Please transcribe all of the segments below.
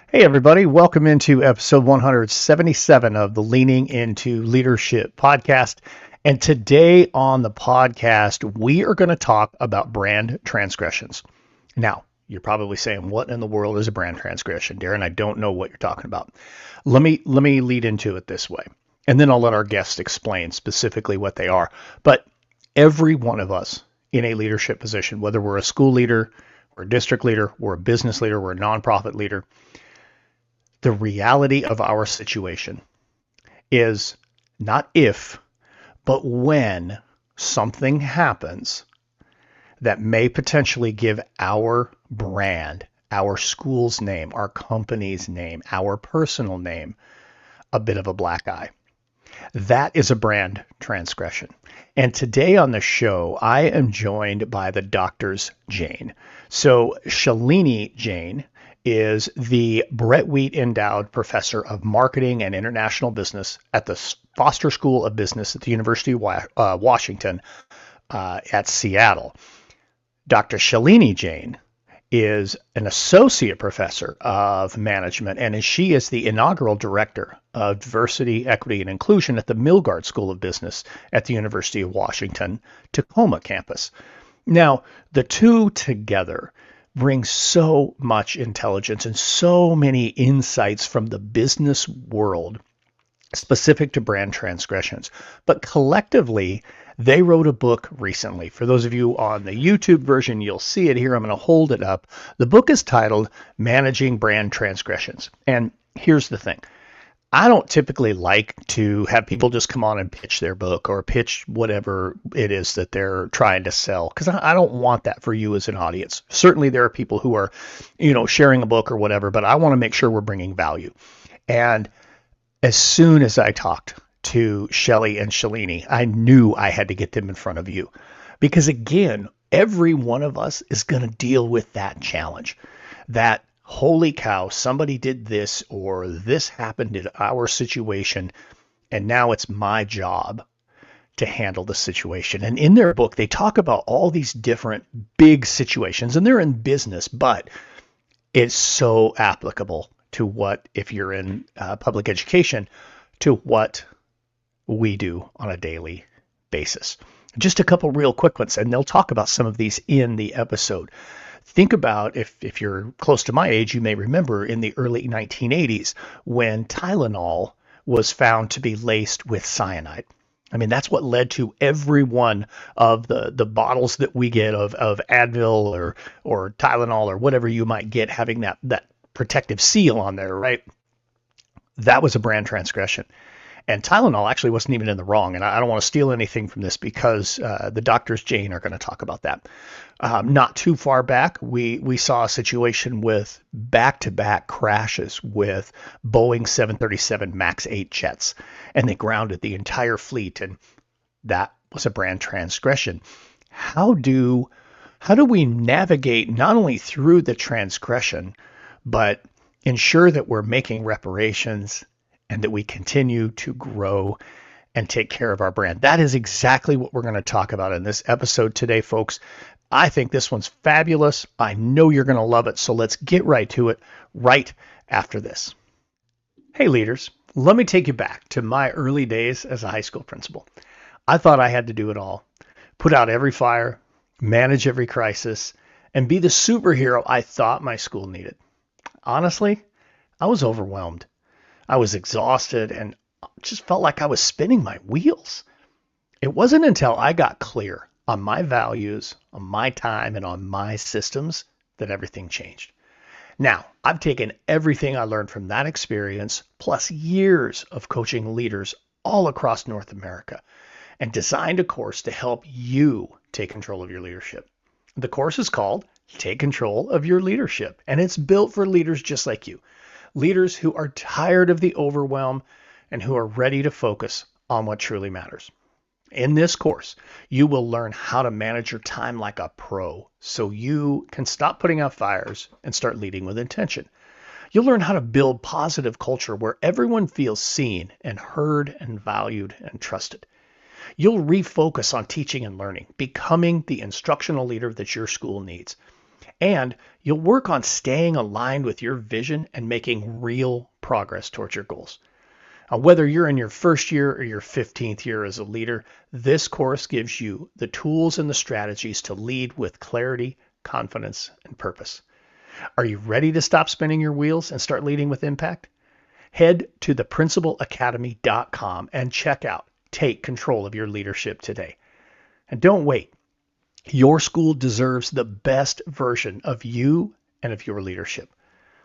Hey, everybody. Welcome into episode 177 of the Leaning into Leadership podcast. And today on the podcast, we are going to talk about brand transgressions. Now, you're probably saying, what in the world is a brand transgression, Darren? I don't know what you're talking about. Let me lead into it this way, and then I'll let our guests explain specifically what they are. But every one of us in a leadership position, whether we're a school leader, we're a district leader, we're a business leader, we're a nonprofit leader, the reality of our situation is not if, but when something happens that may potentially give our brand, our school's name, our company's name, our personal name a bit of a black eye. That is a brand transgression. And today on the show, I am joined by the doctors Jain. So Shalini Jain is the Bret Endowed Professor of Marketing and International Business at the Foster School of Business at the University of Washington at Seattle. Dr. Shalini Jain is an associate professor of management, and she is the inaugural director of diversity, equity, and inclusion at the Milgard School of Business at the University of Washington Tacoma campus. Now, the two together bring so much intelligence and so many insights from the business world specific to brand transgressions. But collectively, they wrote a book recently. For those of you on the YouTube version, you'll see it here. I'm going to hold it up. The book is titled Managing Brand Transgressions. And here's the thing. I don't typically like to have people just come on and pitch their book or pitch whatever it is that they're trying to sell, because I don't want that for you as an audience. Certainly there are people who are, sharing a book or whatever, but I want to make sure we're bringing value. And as soon as I talked to Shelly and Shalini, I knew I had to get them in front of you, because again, every one of us is going to deal with that challenge, that holy cow, somebody did this or this happened in our situation, and now it's my job to handle the situation. And in their book, they talk about all these different big situations, and they're in business, but it's so applicable to what, if you're in public education, to what we do on a daily basis. Just a couple real quick ones, and they'll talk about some of these in the episode. Think about, if you're close to my age, you may remember in the early 1980s when Tylenol was found to be laced with cyanide. I mean, that's what led to every one of the bottles that we get of Advil or Tylenol or whatever you might get having that protective seal on there, right? That was a brand transgression. And Tylenol actually wasn't even in the wrong. And I don't want to steal anything from this, because the doctors Jain are going to talk about that. Not too far back, we saw a situation with back-to-back crashes with Boeing 737 MAX 8 jets, and they grounded the entire fleet, and that was a brand transgression. How do we navigate not only through the transgression, but ensure that we're making reparations and that we continue to grow and take care of our brand? That is exactly what we're going to talk about in this episode today, folks. I think this one's fabulous. I know you're going to love it. So let's get right to it right after this. Hey, leaders, let me take you back to my early days as a high school principal. I thought I had to do it all, put out every fire, manage every crisis, and be the superhero I thought my school needed. Honestly, I was overwhelmed. I was exhausted and just felt like I was spinning my wheels. It wasn't until I got clear on my values, on my time, and on my systems that everything changed. Now, I've taken everything I learned from that experience, plus years of coaching leaders all across North America, and designed a course to help you take control of your leadership. The course is called Take Control of Your Leadership, and it's built for leaders just like you. Leaders who are tired of the overwhelm and who are ready to focus on what truly matters. In this course, you will learn how to manage your time like a pro so you can stop putting out fires and start leading with intention. You'll learn how to build positive culture where everyone feels seen and heard and valued and trusted. You'll refocus on teaching and learning, becoming the instructional leader that your school needs. And you'll work on staying aligned with your vision and making real progress towards your goals. Whether you're in your first year or your 15th year as a leader, this course gives you the tools and the strategies to lead with clarity, confidence, and purpose. Are you ready to stop spinning your wheels and start leading with impact? Head to theprincipalacademy.com and check out Take Control of Your Leadership today. And don't wait. Your school deserves the best version of you and of your leadership.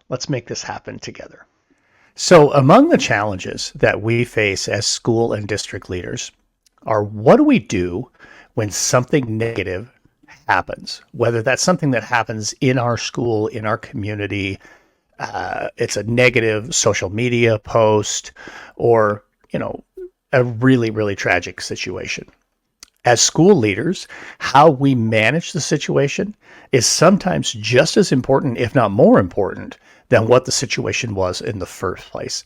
Let's make this happen together. So, among the challenges that we face as school and district leaders are, what do we do when something negative happens? Whether that's something that happens in our school, in our community, it's a negative social media post, or, a really, really tragic situation. As school leaders, how we manage the situation is sometimes just as important, if not more important, than what the situation was in the first place.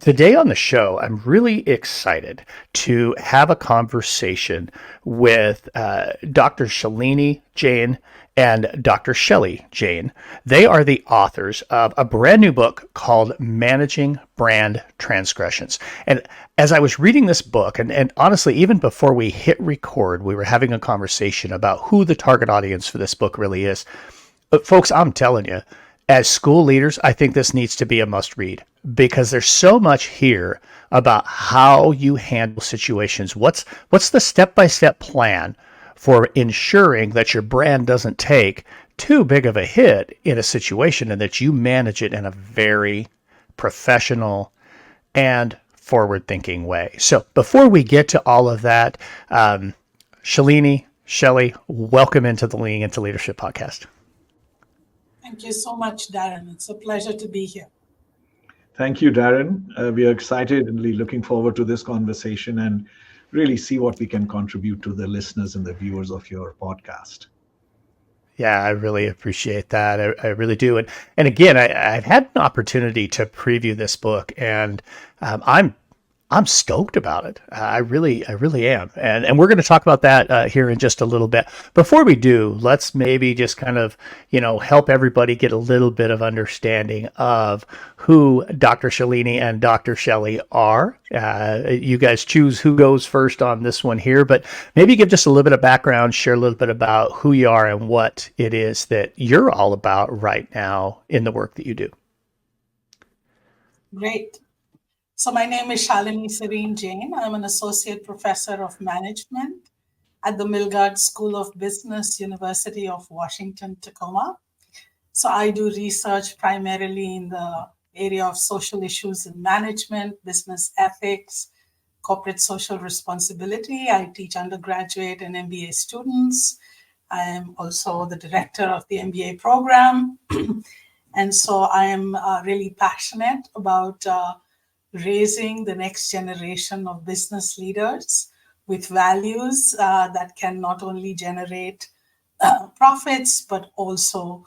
Today on the show, I'm really excited to have a conversation with Dr. Shalini Jain and Dr. Shelly Jain. They are the authors of a brand new book called Managing Brand Transgressions. And as I was reading this book, and honestly, even before we hit record, we were having a conversation about who the target audience for this book really is. But folks, I'm telling you, as school leaders, I think this needs to be a must read, because there's so much here about how you handle situations. What's the step-by-step plan for ensuring that your brand doesn't take too big of a hit in a situation, and that you manage it in a very professional and forward-thinking way. So before we get to all of that, Shalini, Shelly, welcome into the Leaning into Leadership podcast. Thank you so much, Darren. It's a pleasure to be here. Thank you, Darren. We are excitedly looking forward to this conversation and really see what we can contribute to the listeners and the viewers of your podcast. Yeah, I really appreciate that. I really do. And again, I've had an opportunity to preview this book, and I'm stoked about it. I really am. And we're going to talk about that here in just a little bit. Before we do, let's maybe just kind of, help everybody get a little bit of understanding of who Dr. Shalini and Dr. Shelly are. You guys choose who goes first on this one here, but maybe give just a little bit of background, share a little bit about who you are and what it is that you're all about right now in the work that you do. Great. So my name is Shalini Jain. I'm an associate professor of management at the Milgard School of Business, University of Washington, Tacoma. So I do research primarily in the area of social issues in management, business ethics, corporate social responsibility. I teach undergraduate and MBA students. I am also the director of the MBA program. And so I am really passionate about raising the next generation of business leaders with values that can not only generate profits, but also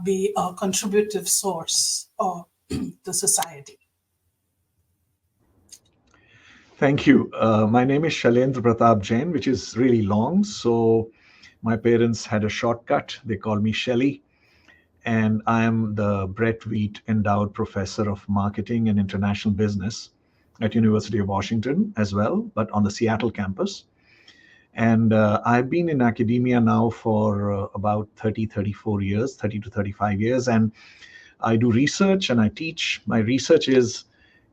be a contributive source to society. Thank you. My name is Shailendra Pratap Jain, which is really long. So my parents had a shortcut. They called me Shelly. And I am the Bret Endowed Professor of Marketing and International Business at University of Washington as well, but on the Seattle campus. And I've been in academia now for about 30 to 35 years. And I do research and I teach. My research is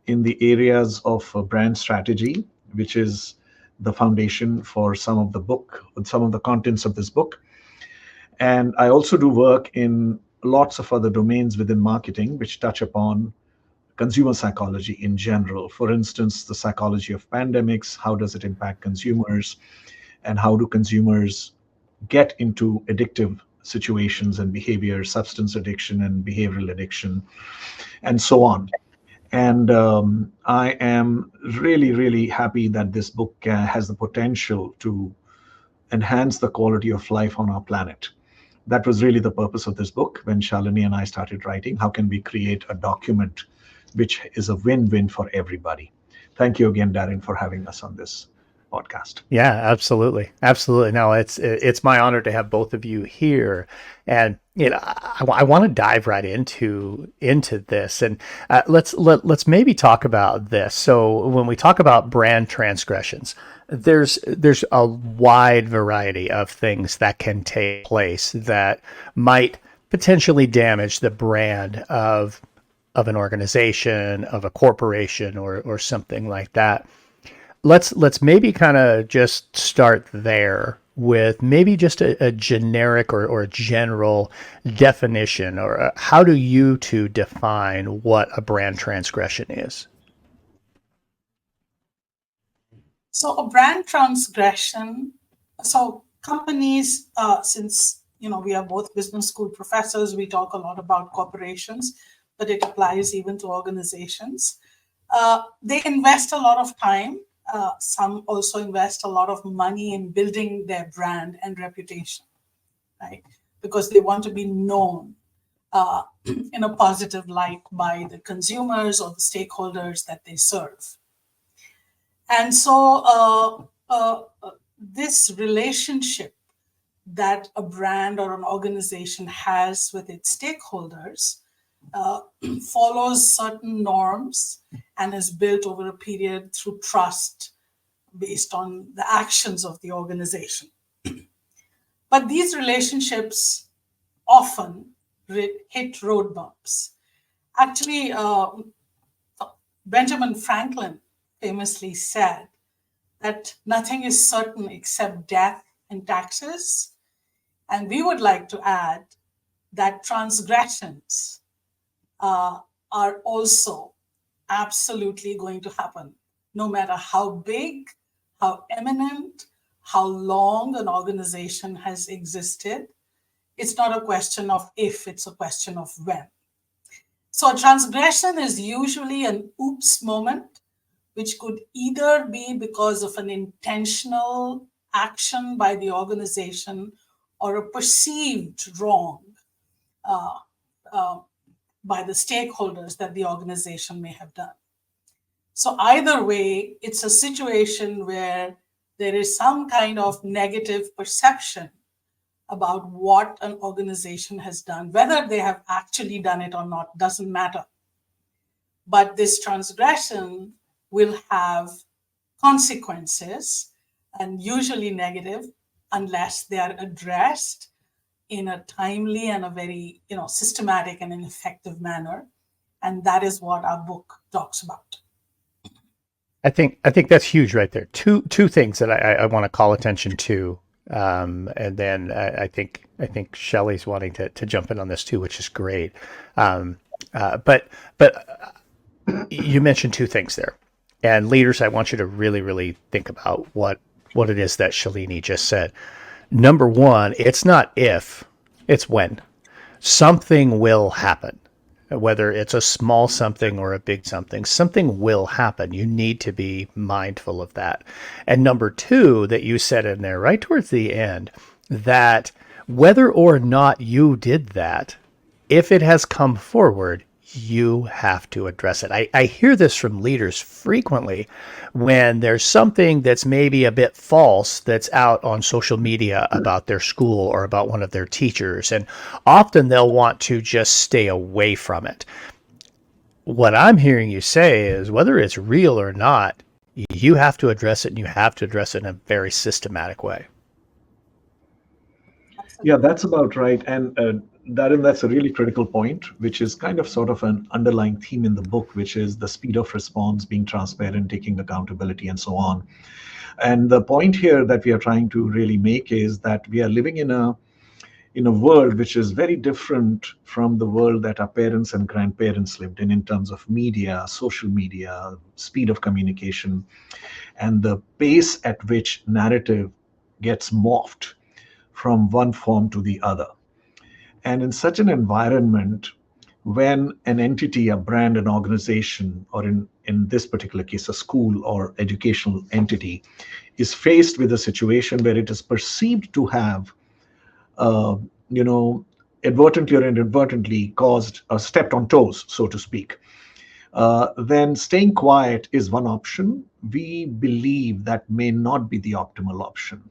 in the areas of brand strategy, which is the foundation for some of the contents of this book. And I also do work in lots of other domains within marketing, which touch upon consumer psychology in general. For instance, the psychology of pandemics, how does it impact consumers, and how do consumers get into addictive situations and behavior, substance addiction and behavioral addiction, and so on. And I am really, really happy that this book has the potential to enhance the quality of life on our planet. That was really the purpose of this book when Shalini and I started writing. How can we create a document which is a win-win for everybody? Thank you again, Darren, for having us on this podcast. Yeah, absolutely. Absolutely. No, it's my honor to have both of you here. And I want to dive right into this, and let's maybe talk about this. So when we talk about brand transgressions, there's a wide variety of things that can take place that might potentially damage the brand of an organization, of a corporation, or something like that. Let's maybe kind of just start there with maybe just a generic or general definition, or how do you two define what a brand transgression is? So a brand transgression, so companies, since we are both business school professors, we talk a lot about corporations, but it applies even to organizations. They invest a lot of time. Some also invest a lot of money in building their brand and reputation, right? Because they want to be known in a positive light by the consumers or the stakeholders that they serve. And so this relationship that a brand or an organization has with its stakeholders uh, follows certain norms and is built over a period through trust based on the actions of the organization. But these relationships often hit road bumps. Actually, Benjamin Franklin famously said that nothing is certain except death and taxes. And we would like to add that transgressions are also absolutely going to happen, no matter how big, how eminent, how long an organization has existed. It's not a question of if, it's a question of when. So a transgression is usually an oops moment, which could either be because of an intentional action by the organization or a perceived wrong uh, uh, by the stakeholders that the organization may have done. So, either way, it's a situation where there is some kind of negative perception about what an organization has done. Whether they have actually done it or not doesn't matter. But this transgression will have consequences, and usually negative, unless they are addressed in a timely and a very systematic and an effective manner. And that is what our book talks about. I think that's huge right there. Two things that I want to call attention to, and then I think Shelly's wanting to jump in on this too, which is great. But you mentioned two things there, and leaders, I want you to really think about what it is that Shalini just said. Number one, it's not if, it's when. Something will happen. Whether it's a small something or a big something, something will happen. You need to be mindful of that. And number two, that you said in there right towards the end, that whether or not you did that, if it has come forward, you have to address it. I hear this from leaders frequently when there's something that's maybe a bit false that's out on social media about their school or about one of their teachers. And often they'll want to just stay away from it. What I'm hearing you say is whether it's real or not, you have to address it, and you have to address it in a very systematic way. Yeah, Absolutely. that's about right. And that's a really critical point, which is kind of sort of an underlying theme in the book, which is the speed of response, being transparent, taking accountability, and so on. And the point here that we are trying to really make is that we are living in a world which is very different from the world that our parents and grandparents lived in terms of media, social media, speed of communication, and the pace at which narrative gets morphed from one form to the other. And in such an environment, when an entity, a brand, an organization, or in this particular case, a school or educational entity, is faced with a situation where it is perceived to have, uh, you know, advertently or inadvertently caused or stepped on toes, so to speak, then staying quiet is one option. We believe that may not be the optimal option.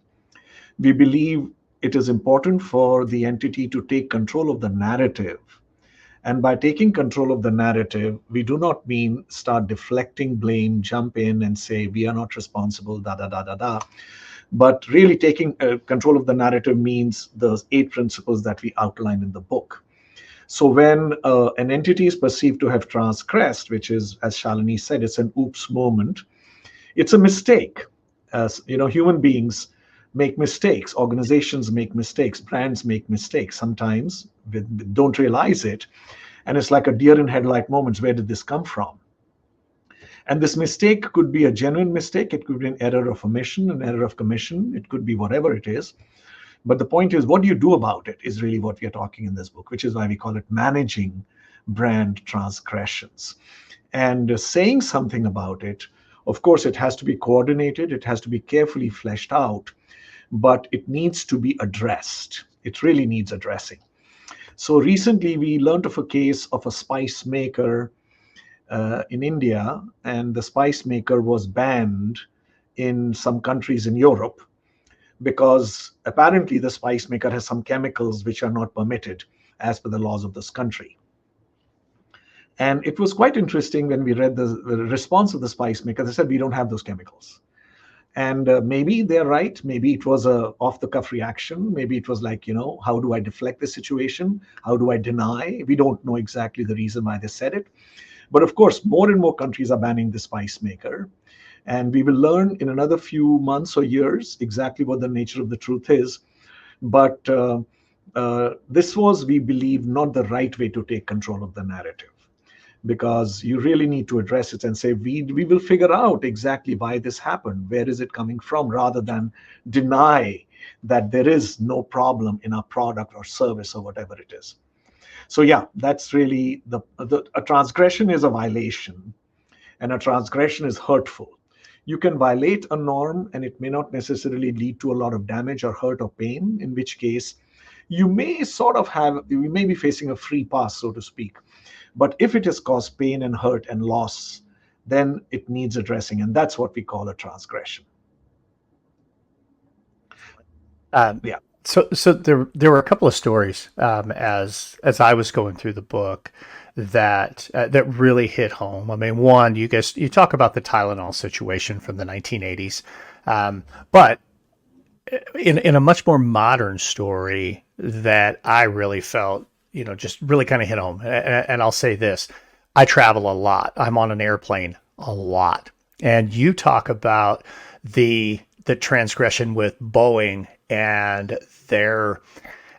We believe it is important for the entity to take control of the narrative. And by taking control of the narrative, we do not mean start deflecting blame, jump in and say, we are not responsible, da da da da da. But really taking control of the narrative means the 8 principles that we outline in the book. So when an entity is perceived to have transgressed, which is, as Shalini said, it's an oops moment, it's a mistake. As you know, human beings make mistakes, organizations make mistakes, brands make mistakes. Sometimes we don't realize it. And it's like a deer in headlight moments. Where did this come from? And this mistake could be a genuine mistake. It could be an error of omission, an error of commission. It could be whatever it is. But the point is, what do you do about it is really what we are talking in this book, which is why we call it managing brand transgressions. And saying something about it, of course, it has to be coordinated. It has to be carefully fleshed out, but it needs to be addressed. It really needs addressing. So recently, we learned of a case of a spice maker in India, and the spice maker was banned in some countries in Europe because apparently the spice maker has some chemicals which are not permitted as per the laws of this country. And it was quite interesting when we read the response of the spice maker. They said, we don't have those chemicals. And maybe they're right. Maybe it was a off-the-cuff reaction. Maybe it was like, how do I deflect the situation? How do I deny? We don't know exactly the reason why they said it. But of course, more and more countries are banning the spice maker. And we will learn in another few months or years exactly what the nature of the truth is. But this was, we believe, not the right way to take control of the narrative, because you really need to address it and say, we will figure out exactly why this happened. Where is it coming from? Rather than deny that there is no problem in our product or service or whatever it is. So yeah, that's really a transgression is a violation, and a transgression is hurtful. You can violate a norm and it may not necessarily lead to a lot of damage or hurt or pain, in which case you may we may be facing a free pass, so to speak. But if it has caused pain and hurt and loss, then it needs addressing. And that's what we call a transgression. Yeah. So there were a couple of stories as I was going through the book that really hit home. I mean, one, you talk about the Tylenol situation from the 1980s, but in a much more modern story that I really felt, just really kind of hit home. And I'll say this: I travel a lot. I'm on an airplane a lot, and you talk about the transgression with Boeing and their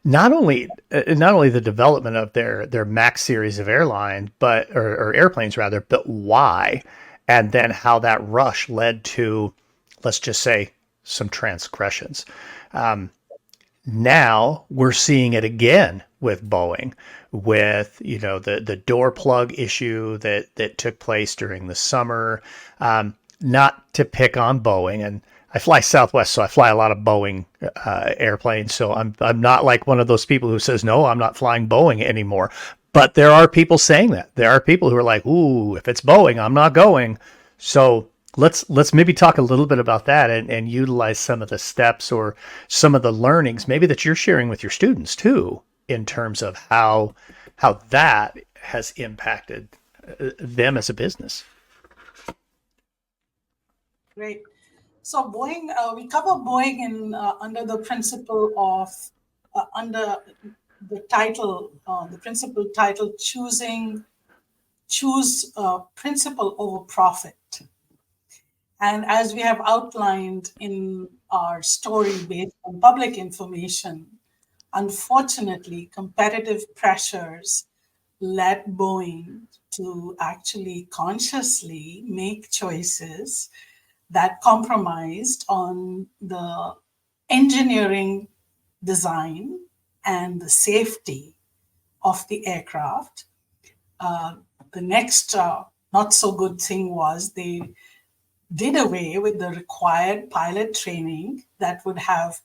not only the development of their Max series of airlines, or airplanes rather, but why, and then how that rush led to, let's just say, some transgressions. Now we're seeing it again with Boeing, with the door plug issue that took place during the summer. Not to pick on Boeing, and I fly Southwest, so I fly a lot of Boeing airplanes. So I'm not like one of those people who says, no, I'm not flying Boeing anymore. But there are people saying that. There are people who are like, ooh, if it's Boeing, I'm not going. So let's maybe talk a little bit about that and utilize some of the steps or some of the learnings maybe that you're sharing with your students too, in terms of how that has impacted them as a business. Great. So Boeing, we cover Boeing in under the principle of under the title, the principle title, choose principle over profit. And as we have outlined in our story based on public information, unfortunately, competitive pressures led Boeing to actually consciously make choices that compromised on the engineering design and the safety of the aircraft. The next not so good thing was they did away with the required pilot training that would have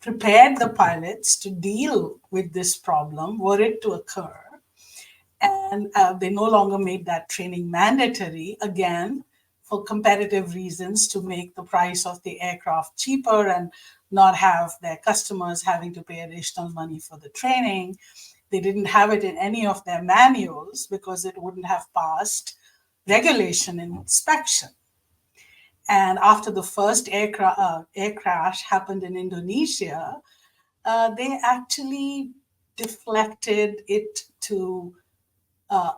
prepared the pilots to deal with this problem were it to occur. And they no longer made that training mandatory, again, for competitive reasons, to make the price of the aircraft cheaper and not have their customers having to pay additional money for the training. They didn't have it in any of their manuals because it wouldn't have passed regulation and inspection. And after the first air crash happened in Indonesia, they actually deflected it to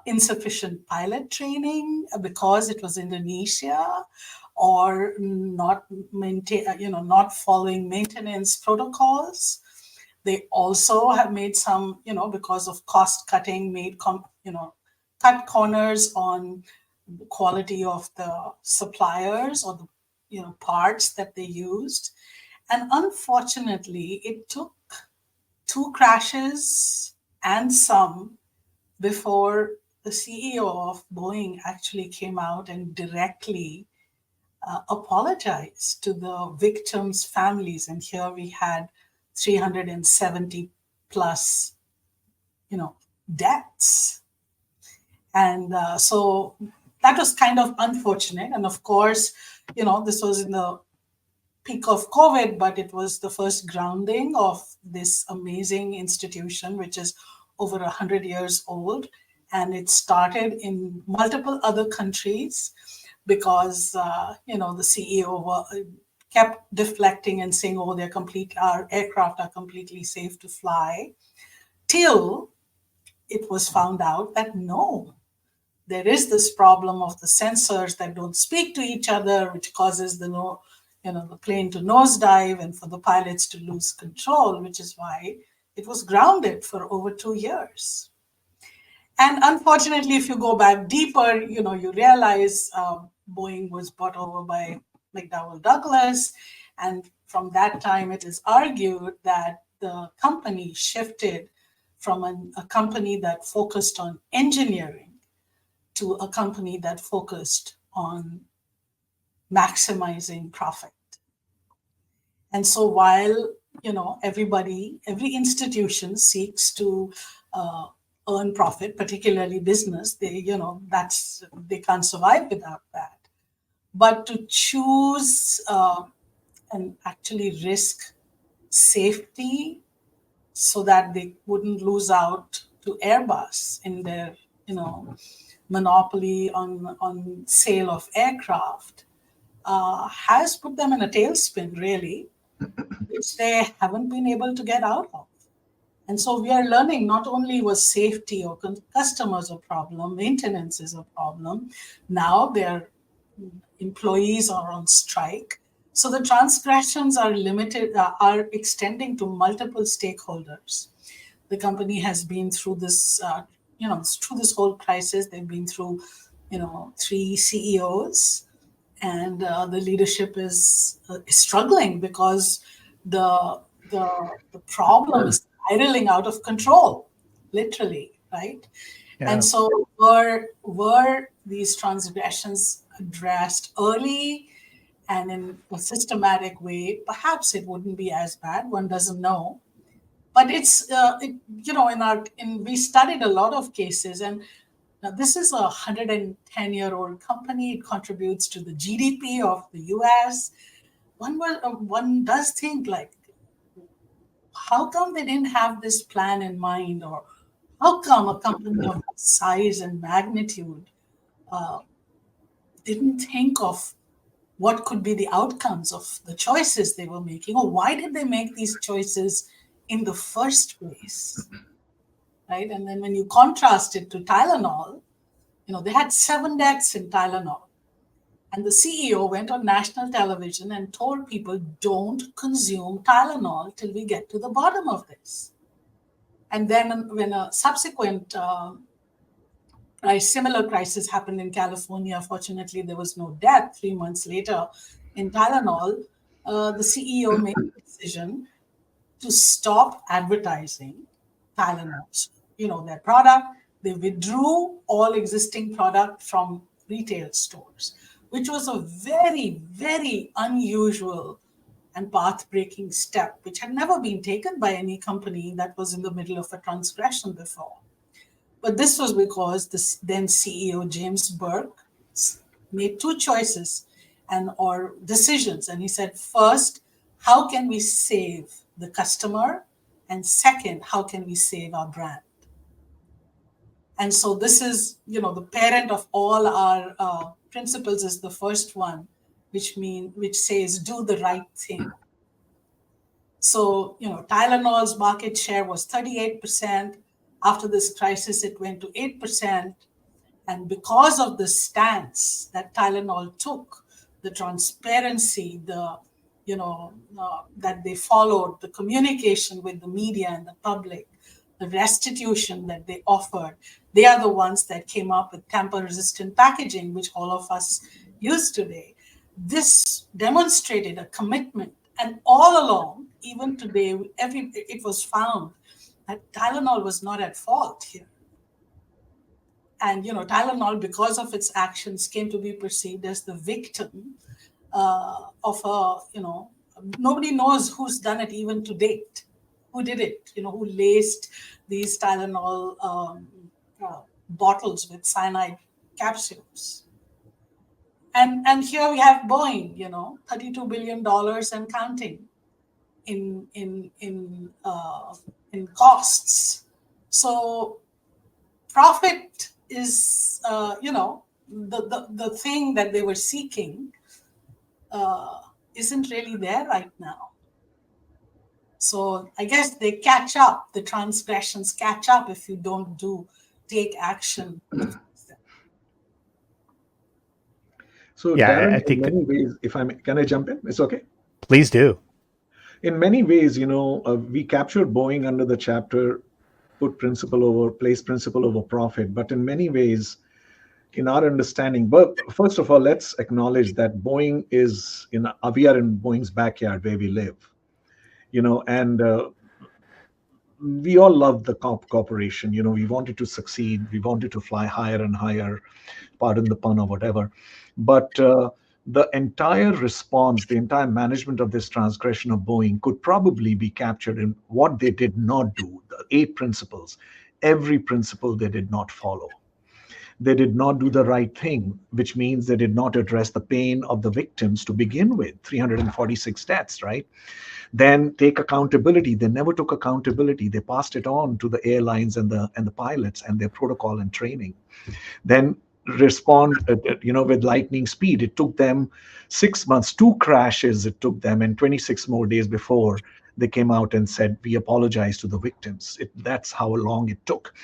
insufficient pilot training because it was Indonesia, or not following maintenance protocols. They also have made some, because of cost cutting, cut corners on the quality of the suppliers or the parts that they used. And unfortunately, it took 2 crashes and some before the CEO of Boeing actually came out and directly apologized to the victims' families. And here we had 370 plus, deaths. And so that was kind of unfortunate. And of course, this was in the peak of COVID, but it was the first grounding of this amazing institution, which is over 100 years old. And it started in multiple other countries because, the CEO kept deflecting and saying, oh, our aircraft are completely safe to fly, till it was found out that no, there is this problem of the sensors that don't speak to each other, which causes the plane to nosedive and for the pilots to lose control, which is why it was grounded for over 2 years. And unfortunately, if you go back deeper, you realize Boeing was bought over by McDonnell Douglas. And from that time, it is argued that the company shifted from a company that focused on engineering to a company that focused on maximizing profit. And so while, every institution seeks to earn profit, particularly business, they can't survive without that. But to choose and actually risk safety so that they wouldn't lose out to Airbus in their, monopoly on sale of aircraft, has put them in a tailspin, really, which they haven't been able to get out of. And so we are learning not only was safety or customers a problem, maintenance is a problem. Now their employees are on strike. So the transgressions are are extending to multiple stakeholders. The company has been through this, through this whole crisis. They've been through, 3 CEOs, and the leadership is struggling because the problem is spiraling out of control, literally, right? Yeah. And so were these transgressions addressed early and in a systematic way, perhaps it wouldn't be as bad. One doesn't know. But it's, we studied a lot of cases, and now this is a 110-year-old company. It contributes to the GDP of the US. One does think, like, how come they didn't have this plan in mind? Or how come a company of size and magnitude didn't think of what could be the outcomes of the choices they were making? Or why did they make these choices in the first place? Right? And then when you contrast it to Tylenol, they had 7 deaths in Tylenol. And the CEO went on national television and told people, don't consume Tylenol till we get to the bottom of this. And then when a subsequent similar crisis happened in California, fortunately, there was no death 3 months later in Tylenol, the CEO made a decision to stop advertising Tylenol, their product. They withdrew all existing product from retail stores, which was a very, very unusual and path-breaking step, which had never been taken by any company that was in the middle of a transgression before. But this was because this then CEO James Burke made two choices or decisions. And he said, first, how can we save the customer? And second, how can we save our brand? And so this is, the parent of all our principles is the first one, which says do the right thing. So, Tylenol's market share was 38%. After this crisis, it went to 8%. And because of the stance that Tylenol took, the transparency, that they followed, the communication with the media and the public, the restitution that they offered, they are the ones that came up with tamper-resistant packaging, which all of us use today. This demonstrated a commitment. And all along, even today, it was found that Tylenol was not at fault here. And, Tylenol, because of its actions, came to be perceived as the victim of nobody knows who's done it even to date. Who did it? Who laced these Tylenol bottles with cyanide capsules? And here we have Boeing, $32 billion and counting in costs. So profit is, the thing that they were seeking isn't really there right now. So I guess they catch up. The transgressions catch up if you don't take action. So Yeah, Darren, I think in many ways, can I jump in? It's okay. Please do. In many ways, we captured Boeing under the chapter, place principle over profit. But in many ways, in our understanding, but first of all, let's acknowledge that Boeing we are in Boeing's backyard where we live, and we all love the corporation. We wanted to succeed. We wanted to fly higher and higher, pardon the pun or whatever. But the entire response, the entire management of this transgression of Boeing could probably be captured in what they did not do, the 8 principles. Every principle they did not follow. They did not do the right thing, which means they did not address the pain of the victims to begin with. 346 deaths, right? Then take accountability. They never took accountability. They passed it on to the airlines and the pilots and their protocol and training. Then respond, with lightning speed. It took them 6 months, 2 crashes it took them, and 26 more days before they came out and said, we apologize to the victims. That's how long it took.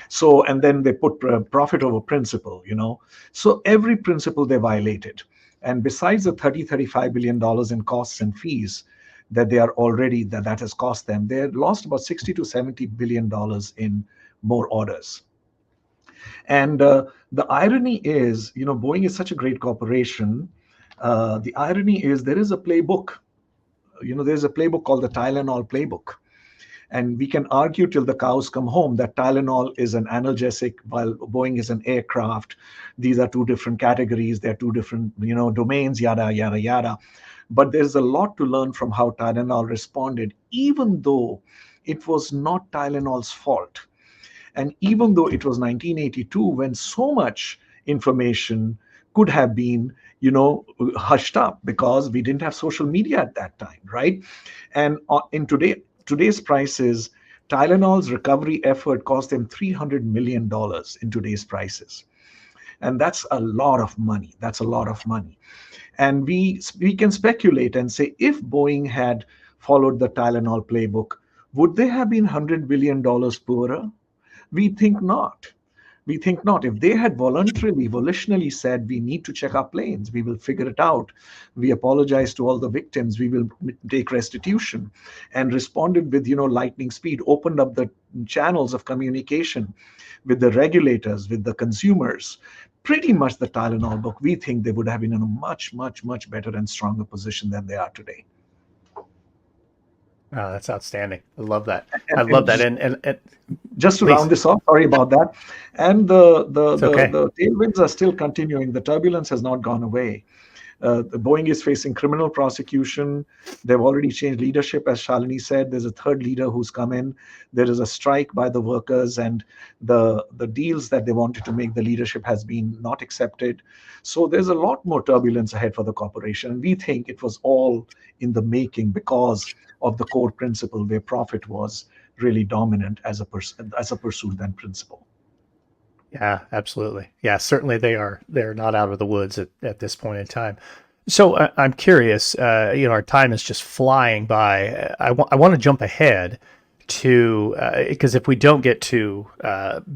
So, and then they put profit over principle, So every principle they violated. And besides the $35 billion in costs and fees that they are already, that has cost them, they lost about $60 to $70 billion in more orders. And the irony is, Boeing is such a great corporation. The irony is there is a playbook. There's a playbook called the Tylenol playbook. And we can argue till the cows come home that Tylenol is an analgesic while Boeing is an aircraft. These are 2 different categories. They're 2 different, domains, yada, yada, yada. But there's a lot to learn from how Tylenol responded, even though it was not Tylenol's fault. And even though it was 1982, when so much information could have been, hushed up because we didn't have social media at that time, right? And in today's prices, Tylenol's recovery effort cost them $300 million in today's prices. And that's a lot of money. That's a lot of money. And we can speculate and say, if Boeing had followed the Tylenol playbook, would they have been $100 billion poorer? We think not. We think not. If they had volitionally said, we need to check our planes, we will figure it out. We apologize to all the victims. We will take restitution, and responded with, lightning speed, opened up the channels of communication with the regulators, with the consumers, pretty much the Tylenol book, we think they would have been in a much, much, much better and stronger position than they are today. Oh, that's outstanding. I love that. I love that. And just to please. Round this off, sorry about that. And the tailwinds are still continuing. The turbulence has not gone away. The Boeing is facing criminal prosecution. They've already changed leadership, as Shalini said. There's a third leader who's come in. There is a strike by the workers, and the deals that they wanted to make, the leadership has been not accepted. So there's a lot more turbulence ahead for the corporation. And we think it was all in the making because of the core principle where profit was really dominant as a pursuit than principle. Yeah, absolutely. Yeah, certainly they're not out of the woods at this point in time. So I'm curious, our time is just flying by. I want to jump ahead to, because if we don't get to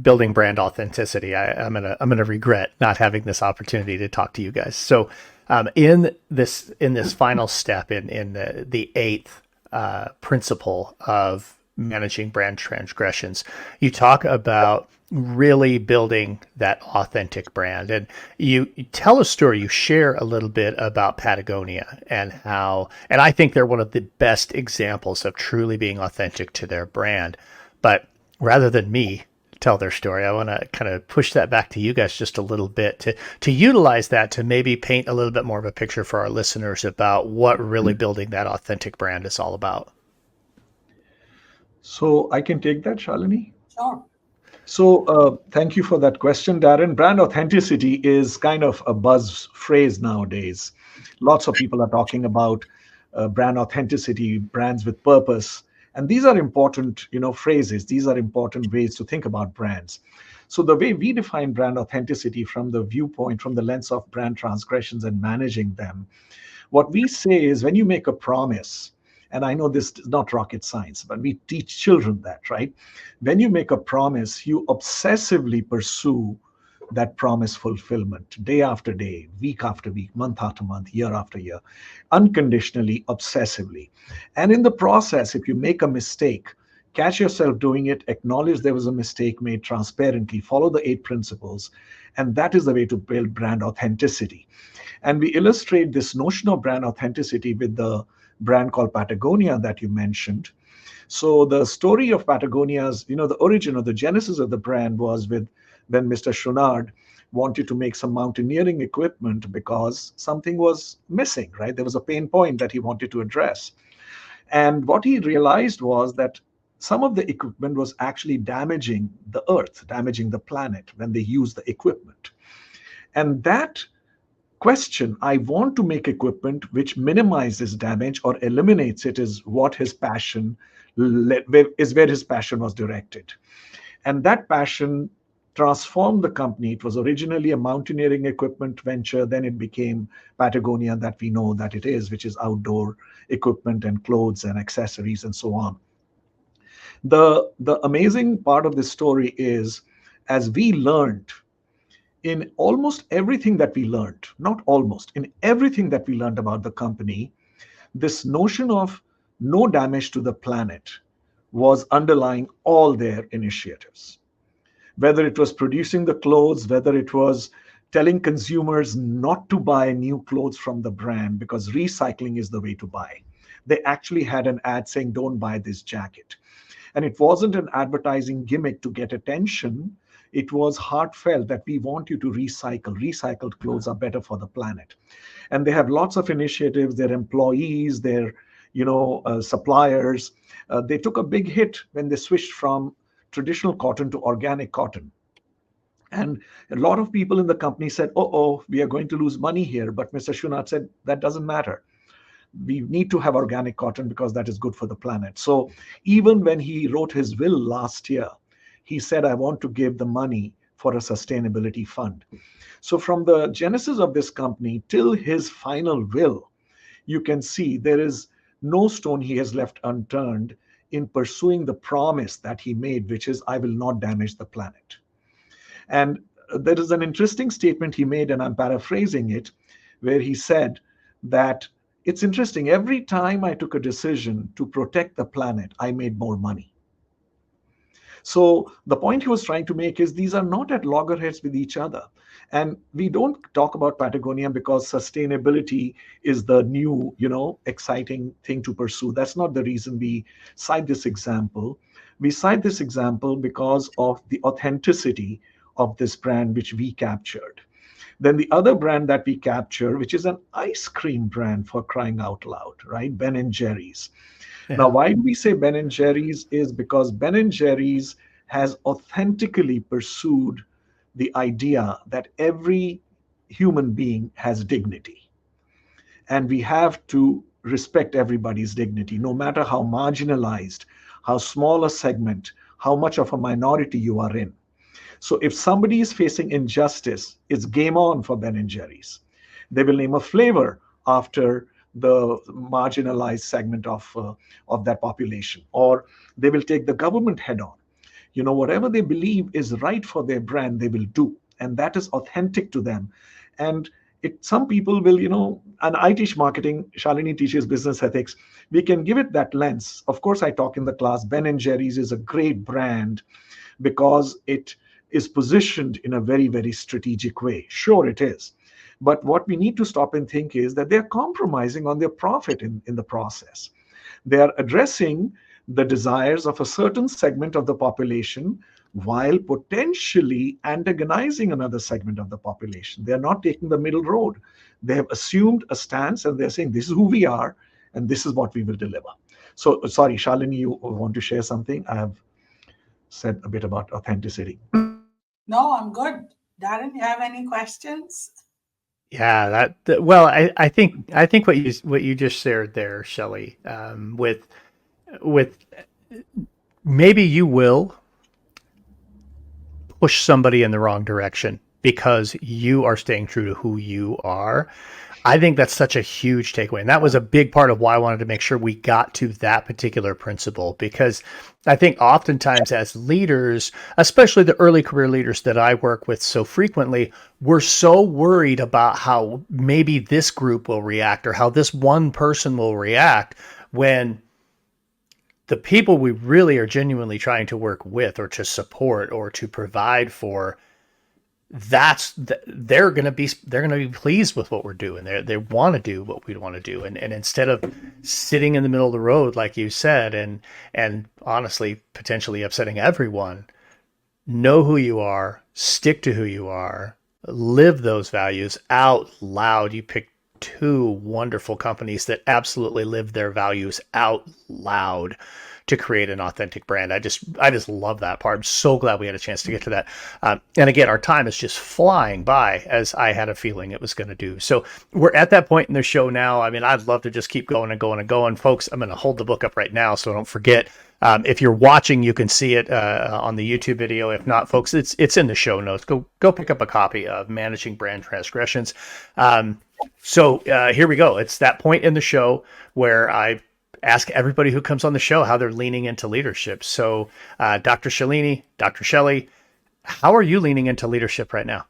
building brand authenticity, I'm gonna regret not having this opportunity to talk to you guys. So in this final step in the eighth principle of managing brand transgressions, you talk about really building that authentic brand. And you tell a story, you share a little bit about Patagonia and I think they're one of the best examples of truly being authentic to their brand. But rather than me tell their story, I want to kind of push that back to you guys just a little bit to utilize that to maybe paint a little bit more of a picture for our listeners about what really building that authentic brand is all about. So I can take that, Shalini? Sure. So thank you for that question, Darren. Brand authenticity is kind of a buzz phrase nowadays. Lots of people are talking about brand authenticity, brands with purpose. And these are important, phrases. These are important ways to think about brands. So the way we define brand authenticity from the viewpoint, from the lens of brand transgressions and managing them, what we say is when you make a promise, and I know this is not rocket science, but we teach children that, right? When you make a promise, you obsessively pursue that promise fulfillment day after day, week after week, month after month, year after year, unconditionally, obsessively. And in the process, if you make a mistake, catch yourself doing it, acknowledge there was a mistake made transparently, follow the 8 principles, and that is the way to build brand authenticity. And we illustrate this notion of brand authenticity with the brand called Patagonia that you mentioned. So the story of Patagonia's, the origin or the genesis of the brand was with when Mr. Chouinard wanted to make some mountaineering equipment because something was missing, right? There was a pain point that he wanted to address. And what he realized was that some of the equipment was actually damaging the earth, damaging the planet when they used the equipment. And that question, I want to make equipment which minimizes damage or eliminates it, is what his passion is, where his passion was directed. And that passion transformed the company. It was originally a mountaineering equipment venture. Then it became Patagonia that we know that it is, which is outdoor equipment and clothes and accessories and so on. The amazing part of this story is, as we learned in almost everything that we learned, not almost, in everything that we learned about the company, this notion of no damage to the planet was underlying all their initiatives. Whether it was producing the clothes, whether it was telling consumers not to buy new clothes from the brand because recycling is the way to buy. They actually had an ad saying, don't buy this jacket. And it wasn't an advertising gimmick to get attention. It was heartfelt that we want you to recycle. Recycled clothes are better for the planet. And they have lots of initiatives, their employees, their suppliers. They took a big hit when they switched from traditional cotton to organic cotton. And a lot of people in the company said, oh, we are going to lose money here. But Mr. Chouinard said, that doesn't matter. We need to have organic cotton because that is good for the planet. So even when he wrote his will last year, he said, I want to give the money for a sustainability fund. So from the genesis of this company till his final will, you can see there is no stone he has left unturned in pursuing the promise that he made, which is, I will not damage the planet. And there is an interesting statement he made, and I'm paraphrasing it, where he said that it's interesting, every time I took a decision to protect the planet, I made more money. So the point he was trying to make is these are not at loggerheads with each other. And we don't talk about Patagonia because sustainability is the new, exciting thing to pursue. That's not the reason we cite this example. We cite this example because of the authenticity of this brand, which we captured. Then the other brand that we capture, which is an ice cream brand for crying out loud, right? Ben and Jerry's. Now, Yeah. why do we say Ben and Jerry's? Is because Ben and Jerry's has authentically pursued the idea that every human being has dignity. And we have to respect everybody's dignity, no matter how marginalized, how small a segment, how much of a minority you are in. So if somebody is facing injustice, it's game on for Ben and Jerry's. They will name a flavor after the marginalized segment of that population, or they will take the government head on. Whatever they believe is right for their brand, they will do, and that is authentic to them. And some people will, and I teach marketing, Shalini teaches business ethics. We can give it that lens. Of course, I talk in the class. Ben and Jerry's is a great brand because it is positioned in a very, very strategic way. Sure, it is. But what we need to stop and think is that they're compromising on their profit in the process. They are addressing the desires of a certain segment of the population while potentially antagonizing another segment of the population. They're not taking the middle road. They have assumed a stance and they're saying, this is who we are and this is what we will deliver. So, sorry, Shalini, you want to share something? I have said a bit about authenticity. No, I'm good. Darren, you have any questions? Yeah, well, I think what you just shared there, Shelly, with maybe you will push somebody in the wrong direction because you are staying true to who you are. I think that's such a huge takeaway. And that was a big part of why I wanted to make sure we got to that particular principle, because I think oftentimes as leaders, especially the early career leaders that I work with so frequently, we're so worried about how maybe this group will react or how this one person will react, when the people we really are genuinely trying to work with or to support or to provide for, they're going to be pleased with what we're doing. They want to do what we want to do, and instead of sitting in the middle of the road, like you said, and honestly potentially upsetting everyone, know who you are, stick to who you are, live those values out loud. You picked two wonderful companies that absolutely live their values out loud to create an authentic brand. I just love that part. I'm so glad we had a chance to get to that. And again, our time is just flying by, as I had a feeling it was going to do. So we're at that point in the show now. I mean, I'd love to just keep going and going and going. Folks, I'm going to hold the book up right now, so don't forget. If you're watching, you can see it on the YouTube video. If not, folks, it's in the show notes. Go pick up a copy of Managing Brand Transgressions. So here we go. It's that point in the show where I ask everybody who comes on the show how they're leaning into leadership. So Dr. Shalini, Dr. Shelly, how are you leaning into leadership right now?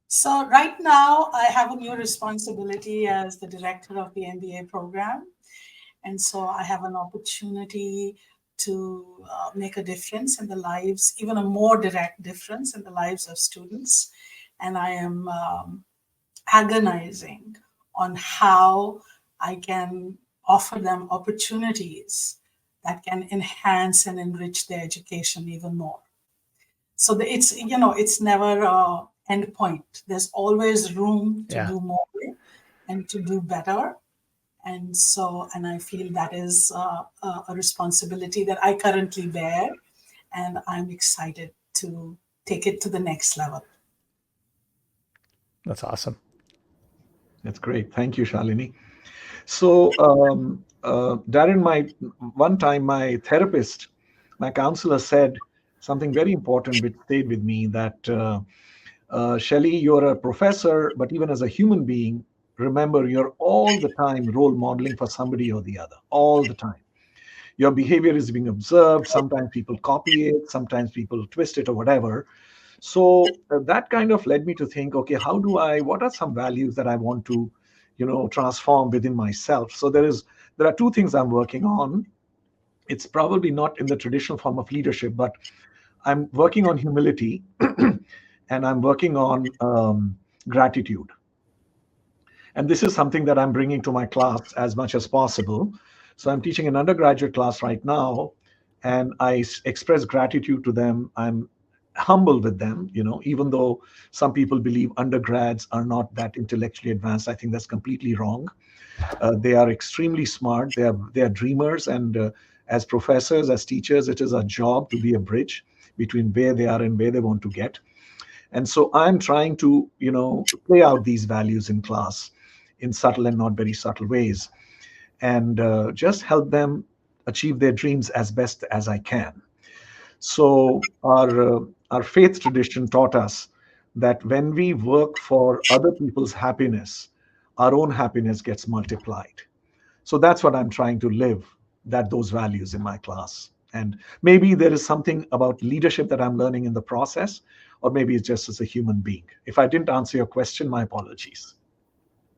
So right now, I have a new responsibility as the director of the MBA program. And so I have an opportunity to make a difference in the lives, even a more direct difference in the lives of students. And I am agonizing on how I can offer them opportunities that can enhance and enrich their education even more. So it's never an end point. There's always room to do more and to do better. And I feel that is a responsibility that I currently bear, and I'm excited to take it to the next level. That's awesome. That's great. Thank you, Shalini. So, Darren, one time my therapist, my counselor said something very important which stayed with me, that Shelly, you're a professor, but even as a human being, remember you're all the time role modeling for somebody or the other, all the time. Your behavior is being observed. Sometimes people copy it, sometimes people twist it or whatever. So that kind of led me to think, okay, what are some values that I want to transform within myself? So there are two things I'm working on. It's probably not in the traditional form of leadership, but I'm working on humility and I'm working on gratitude. And this is something that I'm bringing to my class as much as possible. So I'm teaching an undergraduate class right now, and I express gratitude to them. I'm humble with them, even though some people believe undergrads are not that intellectually advanced. I think that's completely wrong. They are extremely smart. They are dreamers, and as professors, as teachers, it is our job to be a bridge between where they are and where they want to get. And so I'm trying to, play out these values in class in subtle and not very subtle ways, and just help them achieve their dreams as best as I can. So our faith tradition taught us that when we work for other people's happiness, our own happiness gets multiplied. So that's what I'm trying to live, that those values in my class. And maybe there is something about leadership that I'm learning in the process, or maybe it's just as a human being. If I didn't answer your question, my apologies.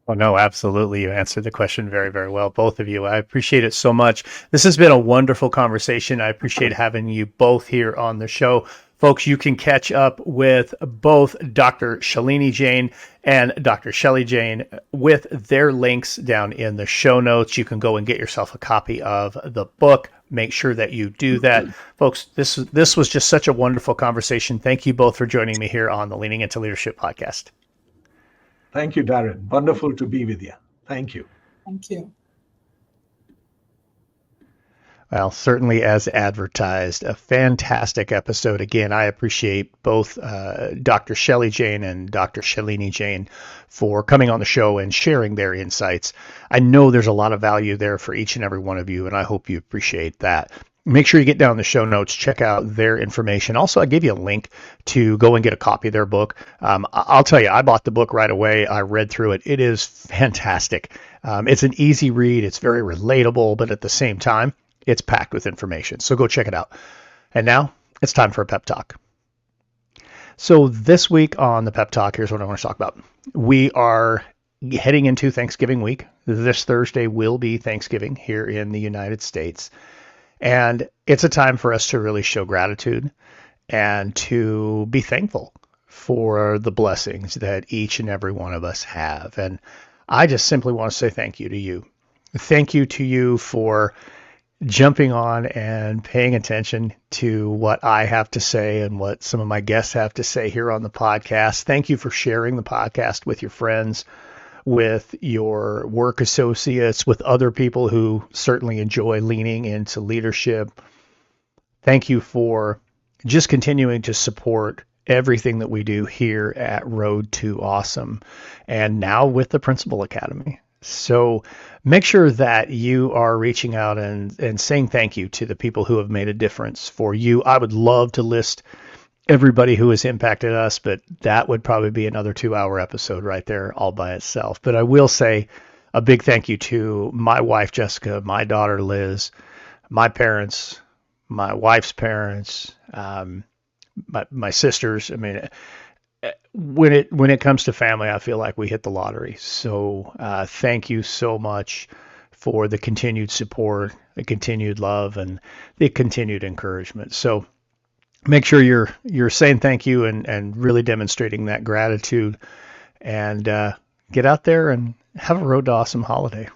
Oh, no, absolutely. You answered the question very, very well, both of you. I appreciate it so much. This has been a wonderful conversation. I appreciate having you both here on the show. Folks, you can catch up with both Dr. Shalini Jain and Dr. Shelly Jain with their links down in the show notes. You can go and get yourself a copy of the book. Make sure that you do that. Folks, this was just such a wonderful conversation. Thank you both for joining me here on the Leaning Into Leadership podcast. Thank you, Darren. Wonderful to be with you. Thank you. Thank you. Well, certainly as advertised, a fantastic episode. Again, I appreciate both Dr. Shelly Jain and Dr. Shalini Jain for coming on the show and sharing their insights. I know there's a lot of value there for each and every one of you, and I hope you appreciate that. Make sure you get down in the show notes, check out their information. Also, I gave you a link to go and get a copy of their book. I'll tell you, I bought the book right away. I read through it. It is fantastic. It's an easy read. It's very relatable, but at the same time, it's packed with information. So go check it out. And now it's time for a pep talk. So this week on the pep talk, here's what I want to talk about. We are heading into Thanksgiving week. This Thursday will be Thanksgiving here in the United States. And it's a time for us to really show gratitude and to be thankful for the blessings that each and every one of us have. And I just simply want to say thank you to you. Thank you to you for jumping on and paying attention to what I have to say and what some of my guests have to say here on the podcast. Thank you for sharing the podcast with your friends, with your work associates, with other people who certainly enjoy leaning into leadership. Thank you for just continuing to support everything that we do here at Road to Awesome and now with the Principal Academy. So make sure that you are reaching out and saying thank you to the people who have made a difference for you. I would love to list everybody who has impacted us, but that would probably be another 2-hour episode right there all by itself. But I will say a big thank you to my wife, Jessica, my daughter, Liz, my parents, my wife's parents, my sisters. I mean, when it comes to family, I feel like we hit the lottery. So thank you so much for the continued support, the continued love, and the continued encouragement. So make sure you're saying thank you and really demonstrating that gratitude, and get out there and have a Road to Awesome holiday.